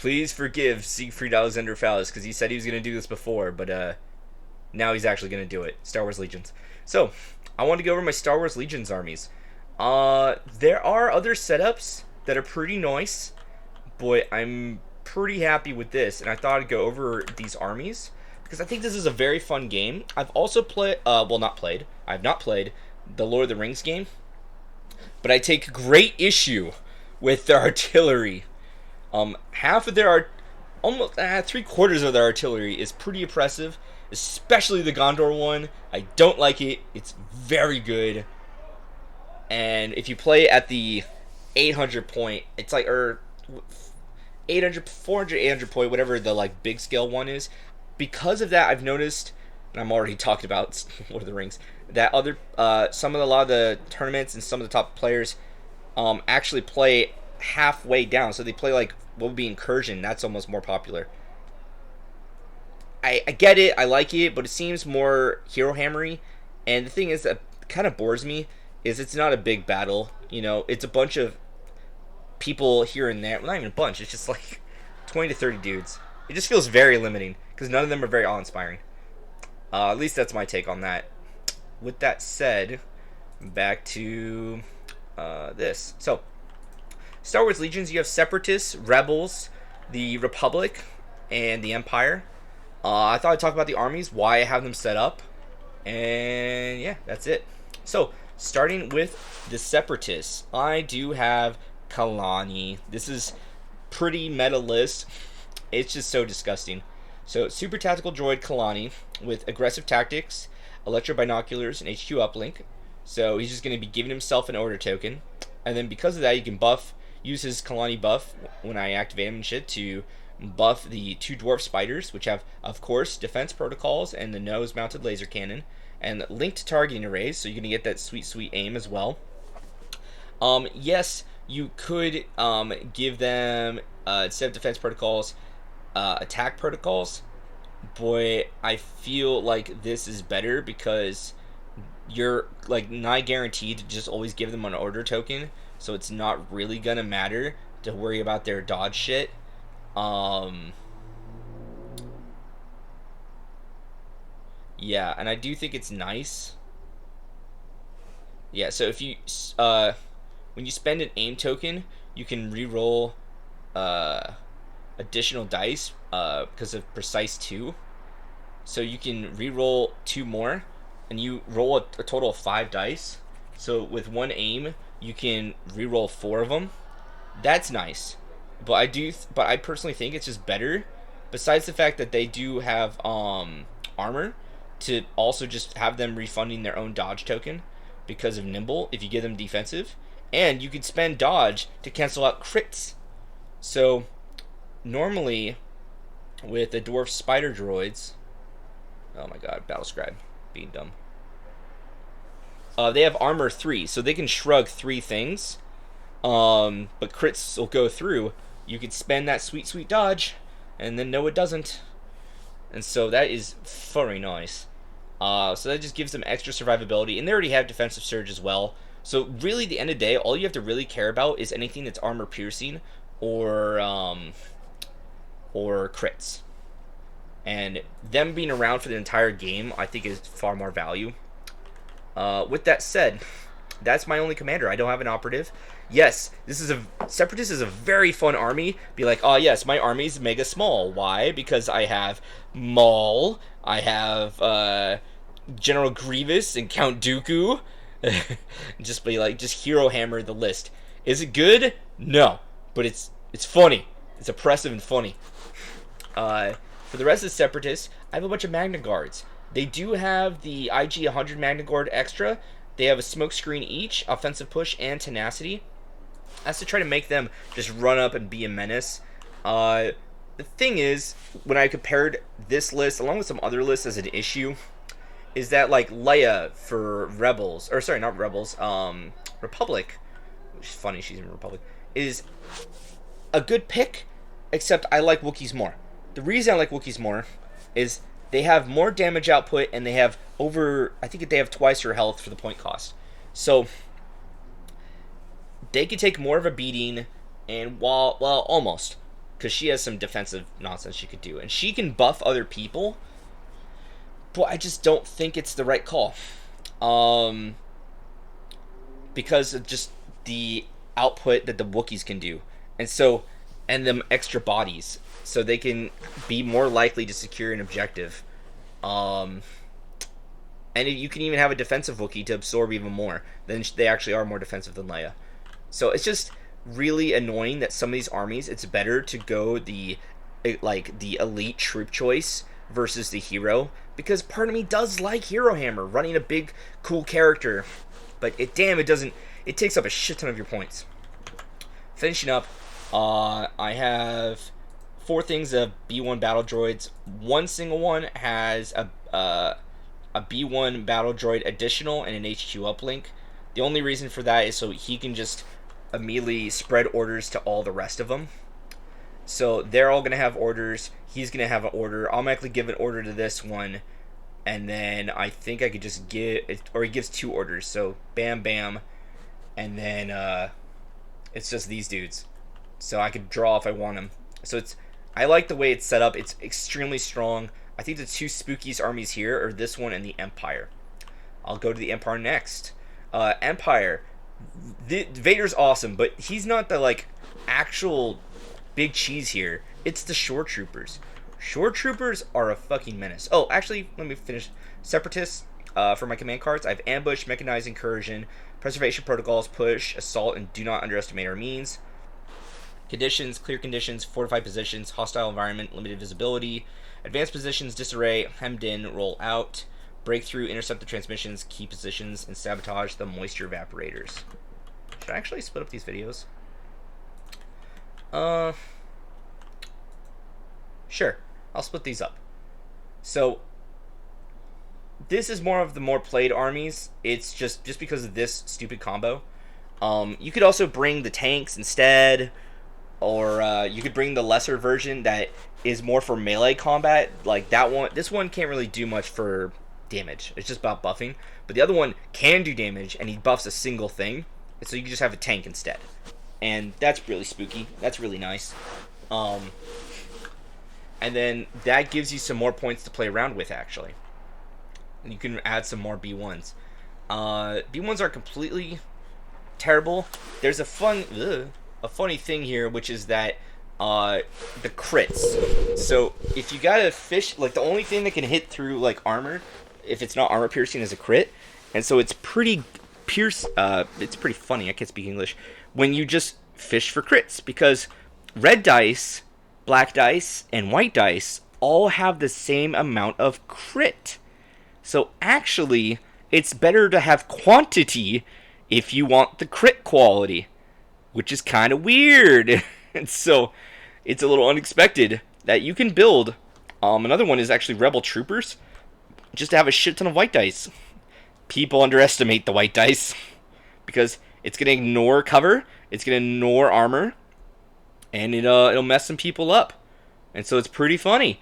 Please forgive Siegfried Alexander Phallus because he said he was going to do this before, but now he's actually going to do it. Star Wars Legions. So, I want to go over my Star Wars Legions armies. There are other setups that are pretty nice, but I'm pretty happy with this, and I thought I'd go over these armies because I think this is a very fun game. I've also played, I've not played the Lord of the Rings game, but I take great issue with their artillery. Half of their almost 3/4 of their artillery is pretty oppressive, especially the Gondor one. I don't like it. It's very good. And if you play at the 800 point, it's like 800, 400, 800 point, whatever the like big scale one is. Because of that, I've noticed, and I'm already talked about Lord of the Rings, that other a lot of the tournaments and some of the top players actually play halfway down. So they play like what would be Incursion. That's almost more popular. I get it, I like it, but it seems more hero hammery. And the thing is that kind of bores me is it's not a big battle. You know, it's a bunch of people here and there. Well, not even a bunch. It's just like 20 to 30 dudes. It just feels very limiting because none of them are very awe-inspiring. At least that's my take on that. With that said, back to this. So, Star Wars Legions, you have Separatists, Rebels, the Republic, and the Empire. I thought I'd talk about the armies, why I have them set up, and yeah, that's it. So, starting with the Separatists, I do have Kalani. This is pretty meta list. It's just so disgusting. So, super tactical droid Kalani with aggressive tactics, electro binoculars, and HQ uplink. So, he's just going to be giving himself an order token. And then because of that, you can use his Kalani buff when I activate him and shit to buff the 2 dwarf spiders, which have, of course, defense protocols and the nose-mounted laser cannon, and linked targeting arrays, so you're going to get that sweet, sweet aim as well. Yes, you could give them, instead of defense protocols, attack protocols, but I feel like this is better because you're like nigh guaranteed to just always give them an order token, so it's not really going to matter to worry about their dodge shit. Yeah, and I do think it's nice. Yeah, so if you when you spend an aim token, you can re-roll additional dice because of precise 2. So you can re-roll 2 more, and you roll a total of 5 dice. So with one aim, you can re-roll 4 of them. That's nice. But I personally think it's just better, besides the fact that they do have armor, to also just have them refunding their own dodge token because of nimble if you give them defensive, and you could spend dodge to cancel out crits. So normally with the dwarf spider droids, oh my god, battle scribe being dumb. They have armor 3, so they can shrug 3 things, but crits will go through. You could spend that sweet, sweet dodge, and then no, it doesn't. And so that is very nice. So that just gives them extra survivability, and they already have defensive surge as well. So really, at the end of the day, all you have to really care about is anything that's armor piercing or crits. And them being around for the entire game, I think, is far more value. With that said, that's my only commander. I don't have an operative. Yes, Separatist is a very fun army. Be like, oh yes, my army's mega small. Why? Because I have Maul, I have General Grievous and Count Dooku. Just hero hammer the list. Is it good? No, but it's funny. It's oppressive and funny. For the rest of the Separatists, I have a bunch of magnaguards. They do have the IG 100 magnaguard extra. They have a smokescreen each, offensive push, and tenacity. That's to try to make them just run up and be a menace. The thing is, when I compared this list along with some other lists as an issue, is that like Leia for Rebels, or sorry, not Rebels, Republic, which is funny, she's in Republic, is a good pick, except I like Wookiees more. The reason I like Wookiees more is they have more damage output, and they have I think they have twice your health for the point cost. So they can take more of a beating, and almost, because she has some defensive nonsense she could do, and she can buff other people. But I just don't think it's the right call, because of just the output that the Wookiees can do, and them extra bodies, so they can be more likely to secure an objective. And you can even have a defensive Wookiee to absorb even more. Then they actually are more defensive than Leia. So it's just really annoying that some of these armies, it's better to go the elite troop choice versus the hero, because part of me does like Hero Hammer running a big cool character, but it takes up a shit ton of your points. Finishing up, I have 4 things of B1 battle droids. One single one has a B1 battle droid additional and an HQ uplink. The only reason for that is so he can just immediately spread orders to all the rest of them. So they're all going to have orders. He's going to have an order. I'll automatically give an order to this one. And then I think I could just give... Or he gives 2 orders. So bam, bam. And then it's just these dudes. So I could draw if I want them. So I like the way it's set up. It's extremely strong. I think the 2 spookiest armies here are this one and the Empire. I'll go to the Empire next. Empire. Vader's awesome, but he's not the actual big cheese here. It's the shore troopers. Shore troopers are a fucking menace. Oh, actually, let me finish. Separatists, for my command cards, I have ambush, mechanized incursion, preservation protocols, push, assault, and do not underestimate our means. Conditions, clear conditions, fortified positions, hostile environment, limited visibility, advanced positions, disarray, hemmed in, roll out, breakthrough, intercept the transmissions, key positions, and sabotage the moisture evaporators. Should I actually split up these videos? Sure. I'll split these up. So, this is more of the more played armies. It's just because of this stupid combo. You could also bring the tanks instead, or you could bring the lesser version that is more for melee combat. Like that one. This one can't really do much for damage. It's just about buffing. But the other one can do damage, and he buffs a single thing. So you can just have a tank instead. And that's really spooky. That's really nice. And then that gives you some more points to play around with, actually. And you can add some more B1s. B1s are completely terrible. There's a funny thing here, which is that the crits. So if you got a fish, the only thing that can hit through armor, if it's not armor piercing, is a crit. And so it's pretty it's pretty funny. I can't speak English. When you just fish for crits, because red dice, black dice, and white dice all have the same amount of crit. So actually, it's better to have quantity if you want the crit quality, which is kind of weird. And so it's a little unexpected that you can build. Another one is actually Rebel Troopers, just to have a shit ton of white dice. People underestimate the white dice because it's going to ignore cover, it's going to ignore armor, and it'll mess some people up. And so it's pretty funny.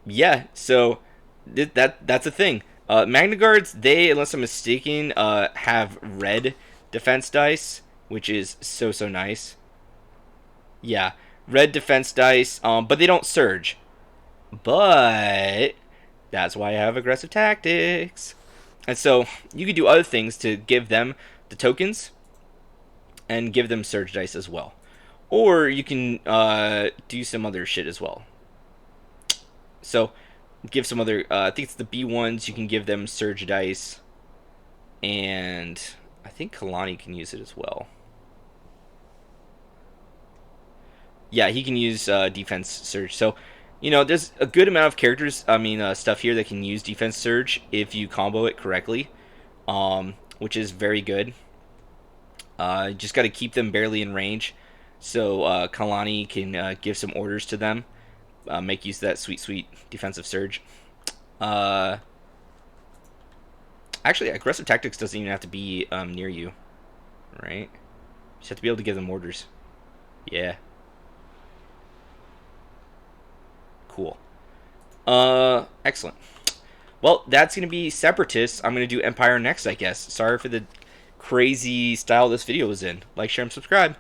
Yeah, so that's a thing. Magnaguards, they, unless I'm mistaken, have red defense dice, which is so nice. Yeah, red defense dice, but they don't surge. But that's why I have aggressive tactics. And so you could do other things to give them the tokens and give them surge dice as well. Or you can do some other shit as well. So give some other, I think it's the B1s, you can give them surge dice. And I think Kalani can use it as well. Yeah, he can use defense surge. So, there's a good amount of characters, stuff here that can use defense surge if you combo it correctly, which is very good. Just got to keep them barely in range, so Kalani can give some orders to them, make use of that sweet defensive surge. Actually, aggressive tactics doesn't even have to be near you, right? You just have to be able to give them orders. Yeah. Cool. Excellent. Well, that's going to be Separatists. I'm going to do Empire next, I guess. Sorry for the crazy style this video was in. Like, share, and subscribe.